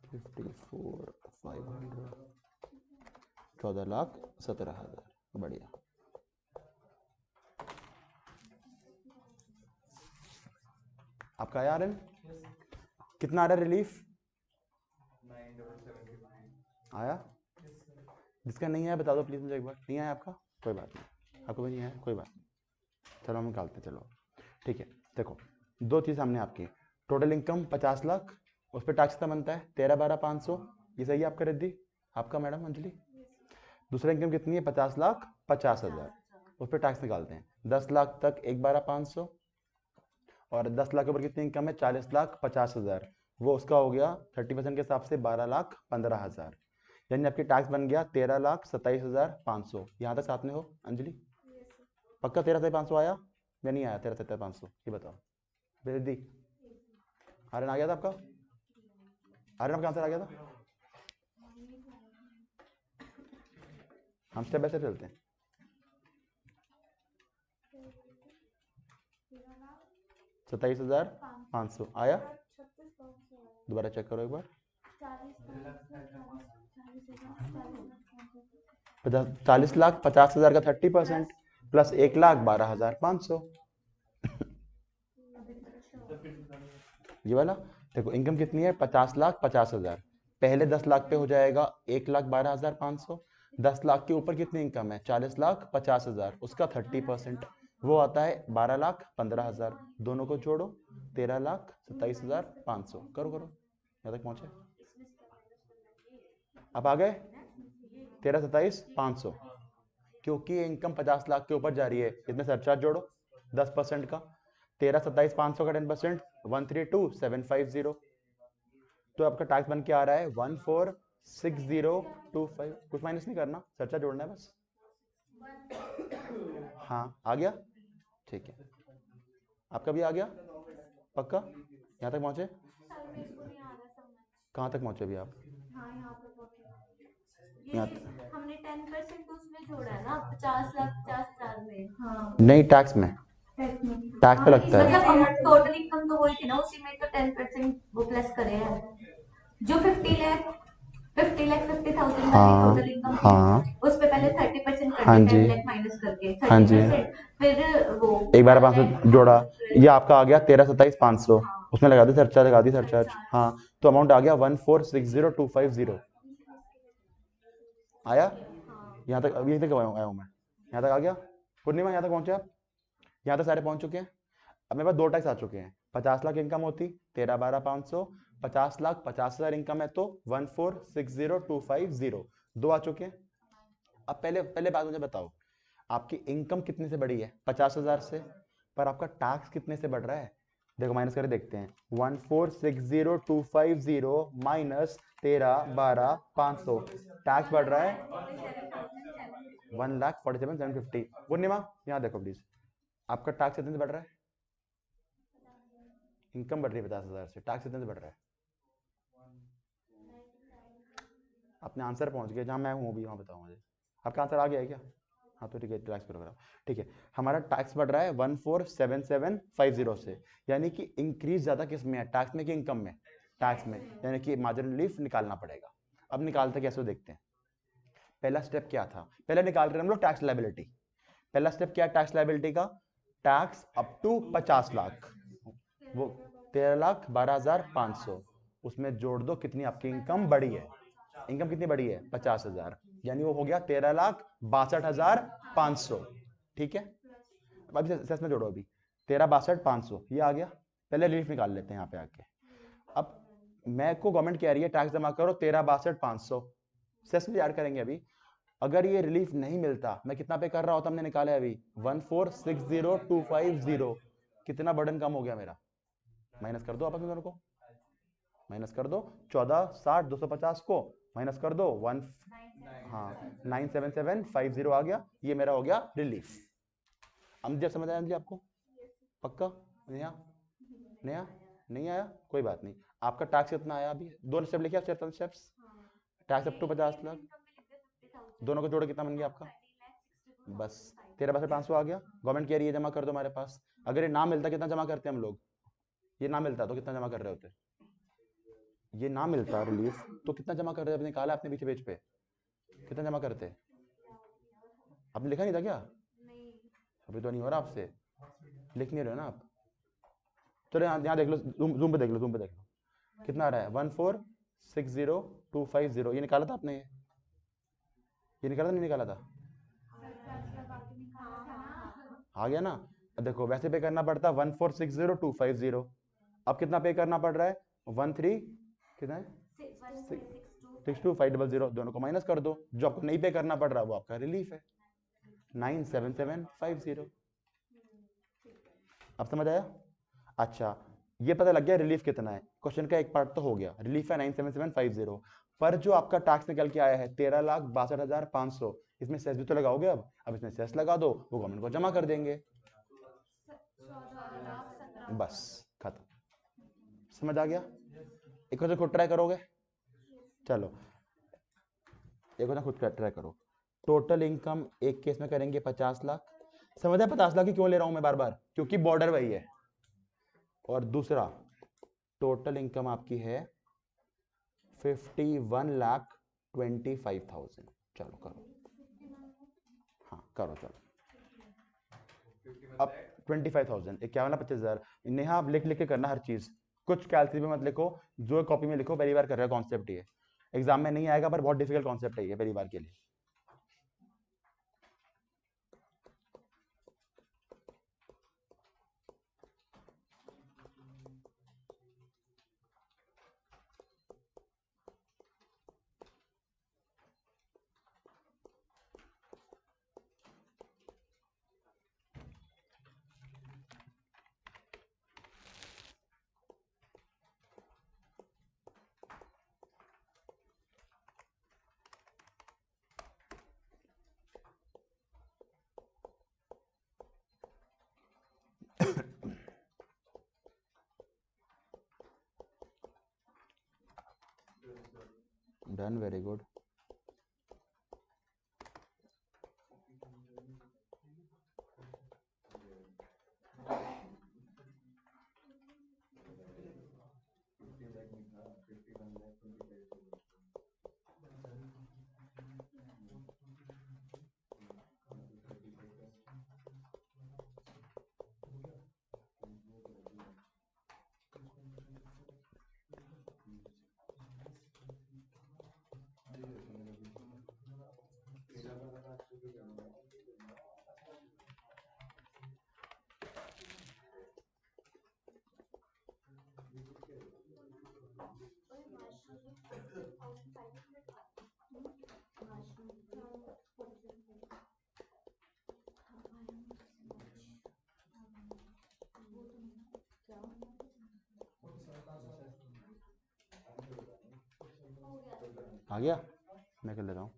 54,500, 14,17,000। बढ़िया। आपका आया आर्यन? कितना आ रहा है रिलीफ? 9,750 आया? जिसका नहीं आया बता दो प्लीज मुझे एक बार। नहीं आया आपका? कोई बात नहीं, आपको भी नहीं आया, कोई बात नहीं। चलो हम निकालते हैं, चलो ठीक है। देखो, दो चीज़ सामने आपकी। टोटल इनकम 50 लाख, उस पर टैक्स कितना बनता है? 13,12,500। ये सही है आपका रिद्धि? आपका मैडम अंजलि? दूसरा इनकम कितनी है? 50,50,000। उस पर टैक्स निकालते हैं। 10 लाख तक 1,12,500, और 10 लाख के ऊपर कितनी इनकम है? 40,50,000। वो उसका हो गया 30% के हिसाब से 12,15,000। यानी आपकी टैक्स बन गया 13,27,500। यहाँ तक साथ में हो अंजलि? पक्का 13,500 आया या नहीं आया? 13,500 ये बताओ रिद्धि। आर्यन आ गया था आपका? आर्यन आपका आंसर आ गया था? हम स्टेप बाय स्टेप चलते हैं। 27,500 आया? दोबारा चेक करो एक बार। 40,50,000 का 30% प्लस 1,12,500 ये वाला। देखो इनकम कितनी है? 50,50,000। पहले 10 लाख पे हो जाएगा 1,12,500। 10 लाख के ऊपर कितनी इनकम है? 40,50,000। उसका 30% वो आता है 12,15,000। दोनों को जोड़ो 13,27,500। करो करो यहाँ तक पहुंचे। अब आ गए 13,27,500 क्योंकि ये इनकम 50 लाख के ऊपर जा रही है। इसमें सरचार्ज जोड़ो 10% का। 13,27,500 का 10% 132,750। तो आपका टैक्स बन के आ रहा है 146025। कुछ माइनस नहीं करना, सरचार्ज जोड़ना है बस। हाँ आ गया, ठीक है। आपका भी आ गया पक्का? यहाँ तक पहुंचे? कहाँ तक पहुंचे अभी आप? यहाँ तक हमने 10% उसमें जोड़ा है ना 50,50,000 में। हाँ नहीं, टैक्स में, टैक्स पे लगता है। मतलब टोटल इनकम तो वही थी ना, उसी में तो 10% वो प्लस करे हैं जो 50,50,000 हाँ टोटल इनकम थी। हाँ उस पे पहले 30% कर हाँ दिया, जी 10 लाख माइनस करके हाँ जी। 30%, फिर वो 1,12,500 जोड़ा, ये आपका आ गया 13,27,500। उसमें लगा दी सरचार्ज, लगा दी सरचार्ज। हाँ तो अमाउंट आ गया 1460,250। आया? यहाँ तक अभी यहीं तक आया हूँ मैं। यहाँ तक आ गया पूर्णिमा? यहाँ तक पहुंचे आप? यहाँ तक सारे पहुंच चुके हैं। अब मेरे पास 2 टैक्स आ चुके हैं। 50 लाख इनकम होती 13,12,500, 50,50,000 इनकम है तो 1460,250। 2 आ चुके हैं। अब पहले पहले बात मुझे बताओ, आपकी इनकम कितने से बढ़ी है? 50,000 से। पर आपका टैक्स कितने से बढ़ रहा है? देखो माइनस करके देखते हैं। 1460,250 माइनस 13,12,500, टैक्स बढ़ रहा है 1,47,750। पूर्णिमा यहाँ देखो प्लीज, आपका टैक्स कितने से बढ़ रहा है? इनकम बढ़ रही है 50,000 से, टैक्स कितने से बढ़ रहा है? अपने आंसर पहुंच गए जहां मैं हूं अभी, वहां बताओ मुझे। आपका आंसर आ गया है क्या? हाँ तो ठीक है, टैक्स प्रोग्राम ठीक है। हमारा टैक्स बढ़ रहा है 147750 से, यानी कि इंक्रीज ज्यादा किस में है? टैक्स में कि इनकम में? टैक्स में, यानी कि मार्जिनल रिलीफ निकालना पड़ेगा। अब निकालते कैसे देखते हैं। पहला स्टेप क्या था? पहले निकाल रहे हम लोग टैक्स लायबिलिटी। पहला स्टेप क्या है टैक्स लायबिलिटी का? टैक्स अप टू 50 लाख, वो 13,12,500। उसमें जोड़ दो कितनी आपकी इनकम बढ़ी है। इनकम कितनी बढ़ी है? 50,000, यानी वो हो गया 13,62,500। ठीक है, अभी सेस में जोड़ो अभी 13,62,500, ये आ गया। पहले रिलीफ निकाल लेते हैं यहाँ पे आके। अब मैं को गवर्नमेंट कह रही है टैक्स जमा करो 13,62,500, सेस में याद करेंगे अभी। अगर ये रिलीफ नहीं मिलता, मैं कितना पे कर रहा होता? हमने निकाला है अभी 1460,250। कितना बर्डन कम हो गया मेरा? माइनस कर दो आपस में दोनों को, माइनस कर दो 14,60,250 को माइनस कर दो 1, हाँ 97750 आ गया। ये मेरा हो गया रिलीफ। अब जब समझ आया जी आपको? पक्का? नया नया नहीं आया कोई बात नहीं। आपका टैक्स कितना आया अभी? 2 स्टेप लिखे आप, steps. Tax up to 50 lakh, दोनों को जोड़ो कितना बन गया आपका? बस 13,500 आ गया। गवर्नमेंट कह रही है जमा कर दो हमारे पास। अगर ये ना मिलता कितना जमा करते हम लोग? ये ना मिलता तो कितना जमा कर रहे होते? ये ना मिलता रिलीफ तो कितना जमा कर रहे थे? निकाला आपने पीछे पेज पे, कितना जमा करते? आपने लिखा नहीं था क्या? अभी तो नहीं हो रहा आपसे, लिख नहीं रहे हो ना आप। चलो यहाँ देख लो, जूम पे देख लो, जूम पे देख लो कितना आ रहा है 1460,250। ये निकाला था आपने? ये निकाला था नहीं निकाला था? आ गया ना? देखो वैसे पे करना पड़ता 1460,250। अब कितना पे करना पड़ रहा है? 13 कितना है 62,500। दोनों को माइनस कर दो, जो आपको नहीं पे करना पड़ रहा वो आपका रिलीफ है 97750। अब समझ आया? अच्छा, ये पता लग गया रिलीफ कितना है। क्वेश्चन का एक पार्ट तो हो गया, रिलीफ है 97750। पर जो आपका टैक्स निकल के आया है 13,62,500, इसमें सेस भी तो लगाओगे। अब इसमें सेस लगा दो, वो गवर्नमेंट को जमा कर देंगे। बस खत्म, समझ आ गया? एक क्वेश्चन खुद ट्राई करोगे? चलो एक क्वेश्चन खुद ट्राई करो। टोटल इनकम एक केस में करेंगे 50 लाख। समझ आया 50 लाख की क्यों ले रहा हूं मैं बार बार? क्योंकि बॉर्डर वही है। और दूसरा टोटल इनकम आपकी है 51,25,000। चलो करो, हाँ करो चलो। अब 25,000 51,25,000। नेहा आप लिख लिख के करना हर चीज, कुछ कैलसी में मत लिखो, जो कॉपी में लिखो। पहली बार कर रहे हो कॉन्सेप्ट, ये एग्जाम में नहीं आएगा पर बहुत डिफिकल्ट कॉन्सेप्ट है ये पहली बार के लिए। Done, very good. आ गया, मैं कर लेता हूँ।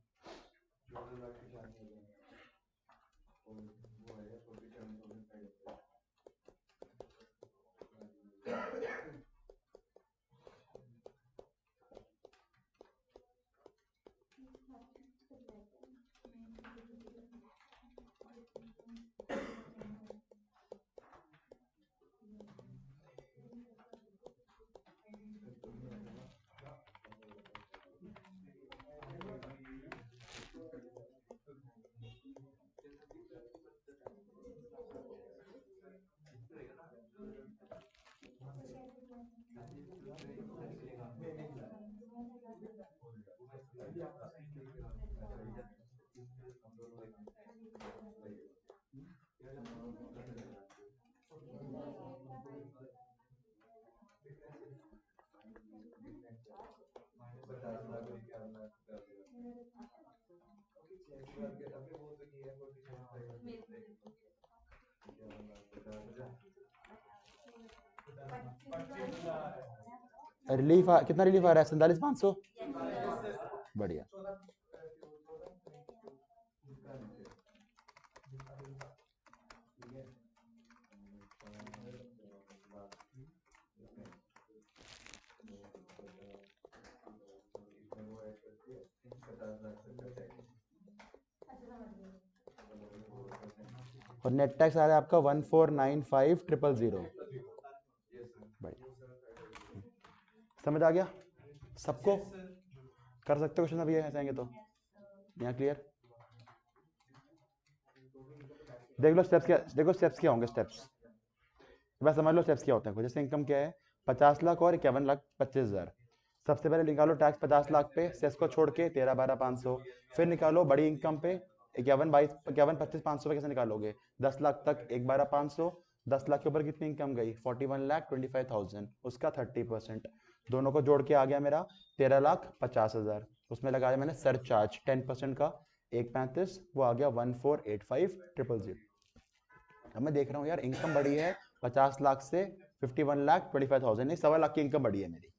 रिलीफ कितना रिलीफ आ रहा है? 47,500। बढ़िया। और नेट टैक्स आ रहा है आपका 1495,000। बढ़िया, समझ आ गया सबको? कर सकते हो क्वेश्चन अभी ऐसे आएंगे तो? यहाँ क्लियर? देख लो स्टेप्स क्या, देखो स्टेप्स क्या होंगे। स्टेप्स बस समझ लो स्टेप्स क्या होते हैं। जैसे इनकम क्या है 50 लाख और 51,25,000। सबसे पहले निकालो टैक्स 50 लाख पे, सेस को छोड़ के 13,12,500। फिर निकालो बड़ी इनकम पे 51,25,500 पे कैसे निकालोगे? 10 लाख तक 1,12,500। 10 लाख के ऊपर कितनी इनकम गई? 41,25,000, उसका 30%। दोनों को जोड़ के आ गया मेरा 13,50,000। उसमें लगाया मैंने सरचार्ज 10% का 1,35, वो आ गया 14,85,000। अब मैं देख रहा हूँ यार इनकम बढ़ी है 50 लाख से 51,25,000, नहीं 1.25 लाख की इनकम बढ़ी है मेरी।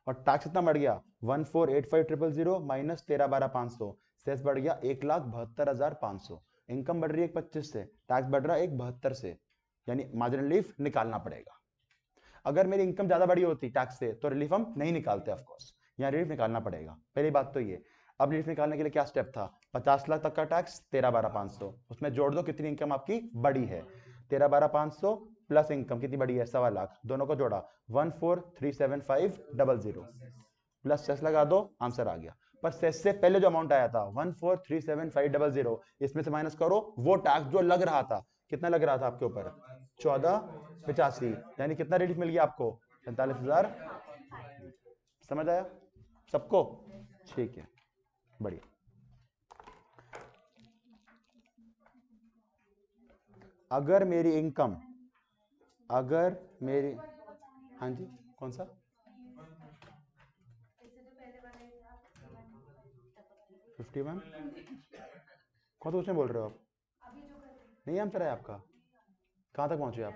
और टैक्स कितना बढ़ गया? 14,85,000 माइनस 13,12,500, सेस बढ़ गया 1,72,500। इनकम बढ़ रही है 1,25 से, टैक्स बढ़ रहा है 1,72 से, यानी मार्जिनल लीफ निकालना पड़ेगा। अगर मेरी इनकम ज्यादा बड़ी होती टैक्स से तो रिलीफ हम नहीं निकालते, ऑफ कोर्स यहाँ रिलीफ निकालना पड़ेगा, पहली बात तो ये। अब रिलीफ निकालने के लिए क्या स्टेप था, 50 लाख तक का टैक्स 13,12,500, उसमें जोड़ दो कितनी इनकम आपकी बड़ी है, 13,12,500 प्लस इनकम कितनी बड़ी है 1.25 लाख, दोनों को जोड़ा 14,375,000 प्लस सेस लगा दो, आंसर आ गया। पर सेस से पहले जो अमाउंट आया था 14,375,000, इसमें से माइनस करो वो टैक्स जो लग रहा था, कितना लग रहा था आपके ऊपर 14,85, यानी कितना रिलीफ मिल गया आपको 45,000। समझ आया सबको, ठीक है बढ़िया। अगर मेरी इनकम, अगर मेरी, हाँ जी कौन सा, फिफ्टी वन कौन सा क्वेश्चन बोल रहे हो आप, नहीं आंसर है आपका, कहाँ तक पहुंचे आप,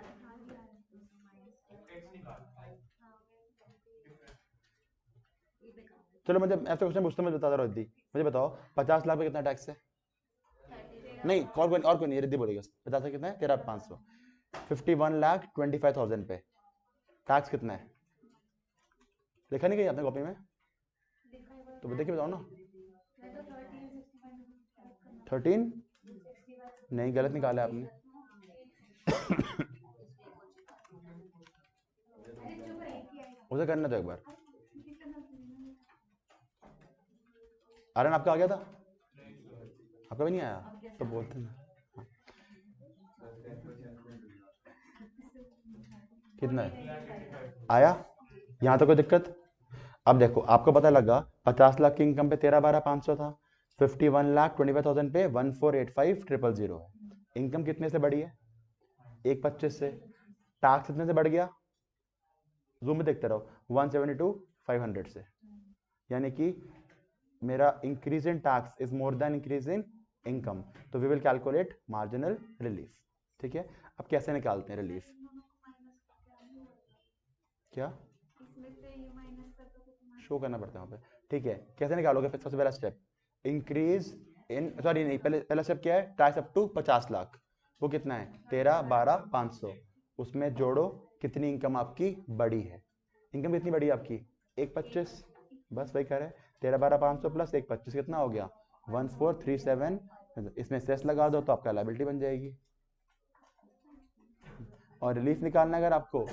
चलो मुझे ऐसा क्वेश्चन पूछता हूँ, मैं बताता रहा, मुझे बताओ 50 लाख पे कितना टैक्स है, नहीं और कोई नहीं, रिद्धि बोलेगा 50 लाख कितना है 13,500, 51,25,000 पे टैक्स कितना है, लिखा नहीं कहीं आपने कॉपी में, तो देखिए बताओ ना, 13 नहीं गलत निकाला आपने उसे करना तो एक बार, आर्यन आपका आ गया था, आपका भी नहीं आया तो बोलते ना, कितना है आया, यहाँ तो कोई दिक्कत। अब देखो आपको पता लगा 50 लाख की इनकम पे 13,12,500 था, 51,25,000 पे 14,85,000 है, इनकम कितने से बढ़ी है 1,25 से, टैक्स कितने से बढ़ गया, जूम में देखते रहो 172,500 से, यानी कि मेरा increase in tax is more than increase in income, तो we will calculate marginal relief. ठीक है, अब कैसे निकालते हैं रिलीफ, क्या शो करना पड़ता है वहाँ पे, ठीक है कैसे निकालोगे, फिर सबसे पहला स्टेप इंक्रीज इन, सॉरी नहीं, पहला स्टेप क्या है, टैक्स अप टू 50 लाख, वो कितना है 13,12,500, उसमें जोड़ो कितनी इनकम आपकी बड़ी है, इनकम कितनी बड़ी है आपकी 1,25, बस वही कह रहे हैं 13,12,500 प्लस 1,25 कितना हो गया 1437, इसमें सेस लगा दो तो आपका लायबिलिटी बन जाएगी। और रिलीफ निकालना अगर आपको,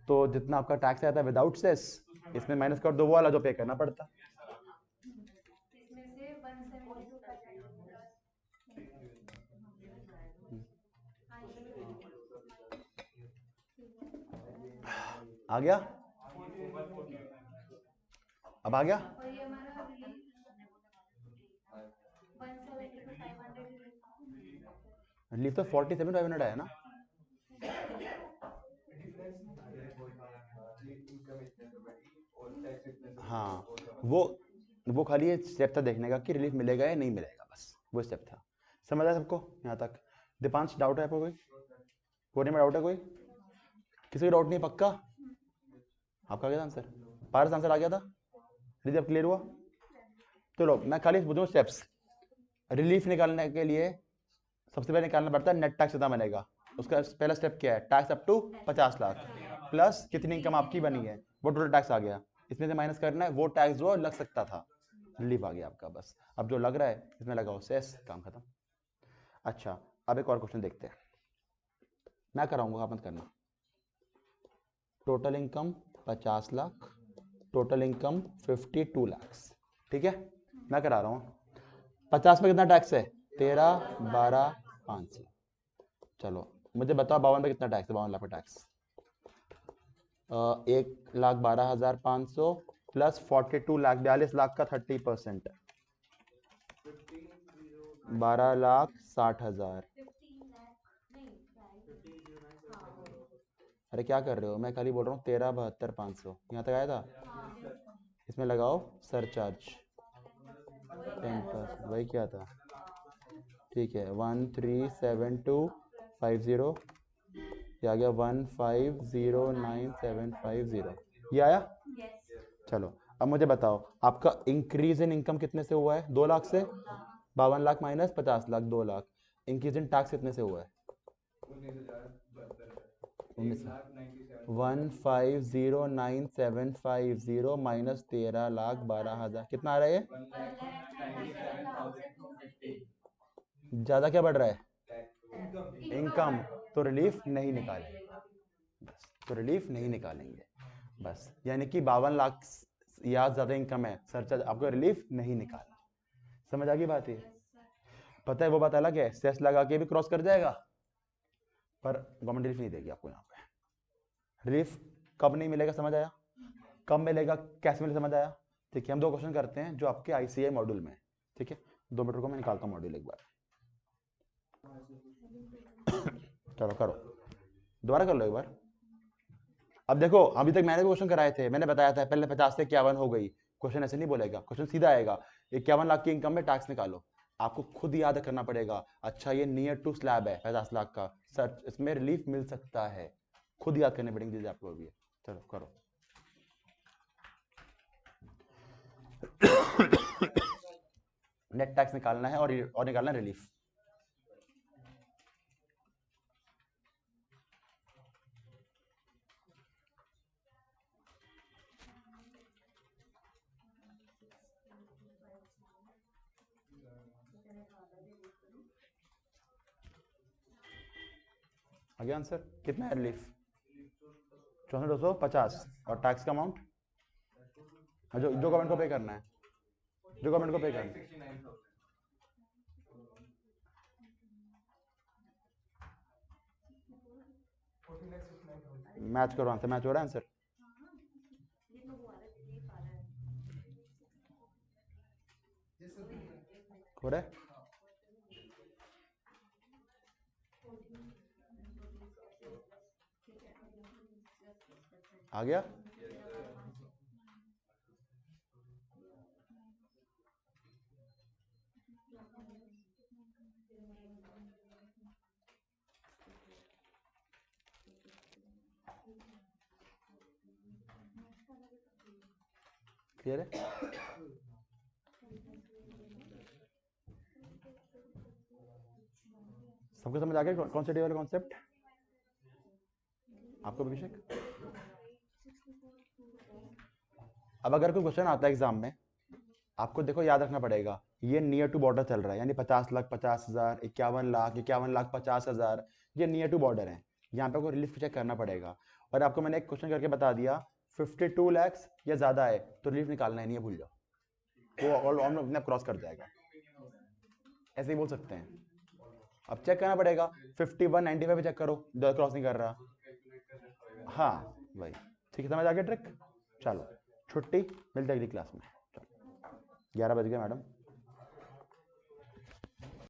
तो जितना आपका टैक्स आता है विदाउट सेस, इसमें माइनस कर दो वो वाला जो पे करना पड़ता। आ गया, अब आ गया, रिलीफ तो 47,500 आया ना, हाँ वो खाली स्टेप था देखने का कि रिलीफ मिलेगा या नहीं मिलेगा, बस वो स्टेप था। समझ आया सबको यहाँ तक, दीपांश डाउट है आपको कोई, कोने में डाउट है कोई, किसी का डाउट नहीं पक्का, आपका आ गया आंसर, पारस आंसर आ गया था, रिलीफ क्लियर हुआ, चलो मैं खाली पूछूं स्टेप्स, रिलीफ निकालने के लिए सबसे पहले निकालना पड़ता है नेट टैक्स कितना बनेगा, उसका पहला स्टेप क्या है, tax up to 50 lakh plus कितनी इनकम आपकी बनी है वो टोटल टैक्स आ गया, इसमें से माइनस करना है वो टैक्स जो लग सकता था, रिलीफ आ गया आपका, बस अब जो लग रहा है इसमें लगाओ सेस, काम खत्म। अच्छा अब एक और क्वेश्चन देखते हैं, मैं कराऊंगा आप मत करना, total income 50 lakh, total income 52 lakh, ठीक है मैं करा रहा हूँ, 50 में कितना टैक्स है 13,12,500, चलो मुझे बताओ 52 पे कितना टैक्स है, 52 लाख पे टैक्स 1,12,500 प्लस 42 लाख का 30%, 12,60,000, अरे क्या कर रहे हो, मैं खाली बोल रहा हूँ 13,72,500 यहाँ तक आया था, इसमें लगाओ सरचार्ज 10%, वही क्या था, ठीक है 137250, ये आ गया 1509750, ये आया। चलो अब मुझे बताओ आपका इंक्रीज इन इनकम कितने से हुआ है 2 लाख से, 52 lakh minus 50 lakh 2 lakh, increase in tax कितने से हुआ है 19 1509,750 माइनस 13,12,000 कितना आ रहा है ये? 1,97,250 ज्यादा क्या बढ़ रहा है? इनकम। तो रिलीफ नहीं निकालेंगे, बस तो रिलीफ नहीं निकालेंगे बस, यानी कि 52 लाख या ज्यादा इनकम है सर, आपको रिलीफ नहीं निकालना। समझ आ गई बात? ये पता है वो बात अलग है, सेस लगा के भी क्रॉस कर जाएगा पर गवर्नमेंट रिलीफ नहीं देगी आपको। यहाँ पे रिलीफ कब नहीं मिलेगा समझ आया? कब मिलेगा, कैसे मिलेगा समझ आया? ठीक है, हम दो क्वेश्चन करते हैं जो आपके ICAI मॉड्यूल में है। ठीक है, 2 मिनट को मैं निकालता हूँ मॉड्यूल एक बार। चलो करो, दोबारा कर लो एक बार। अब देखो अभी तक मैंने भी क्वेश्चन कराए थे, मैंने बताया था पहले 50 से 51 हो गई। क्वेश्चन ऐसे नहीं बोलेगा, क्वेश्चन सीधा आएगा 51 लाख की इनकम में टैक्स निकालो। आपको खुद याद करना पड़ेगा, अच्छा ये नियर टू स्लैब है 50 लाख का, सर इसमें रिलीफ मिल सकता है। खुद याद करने पड़ेंगे चीजें आपको अभी। चलो करो। नेट टैक्स निकालना है और निकालना है रिलीफ। आगे आंसर कितना है रिलीफ? 64,250 और टैक्स का अमाउंट जो गवर्नमेंट को पे करना है, जो गवर्नमेंट को पे करना है। मैच करो आंसर, मैच हो रहा है आंसर? हो रहा है? आ गया? क्लियर है? सबको समझ आ गया कौन से डे वाला कॉन्सेप्ट आपको अभिषेक? अब अगर कोई क्वेश्चन आता है एग्जाम में, आपको देखो याद रखना पड़ेगा ये नियर टू बॉर्डर चल रहा है, यानी 50 लाख 50,000, 51 लाख 50,000, ये नियर टू बॉर्डर है। यहाँ पे आपको रिलीफ चेक करना पड़ेगा। और आपको मैंने एक क्वेश्चन करके बता दिया 52 लाख या ज्यादा है तो रिलीफ निकालना है, नहीं है भूल जाओ, वो ऑल अपने क्रॉस कर जाएगा। ऐसे ही बोल सकते हैं। अब चेक करना पड़ेगा 5195 पे चेक करो, ज़्यादा क्रॉस नहीं कर रहा। हाँ भाई ठीक है, समझ आ गया ट्रिक? चलो छुट्टी, मिलते हैं अगली क्लास में। 11 बज गए मैडम।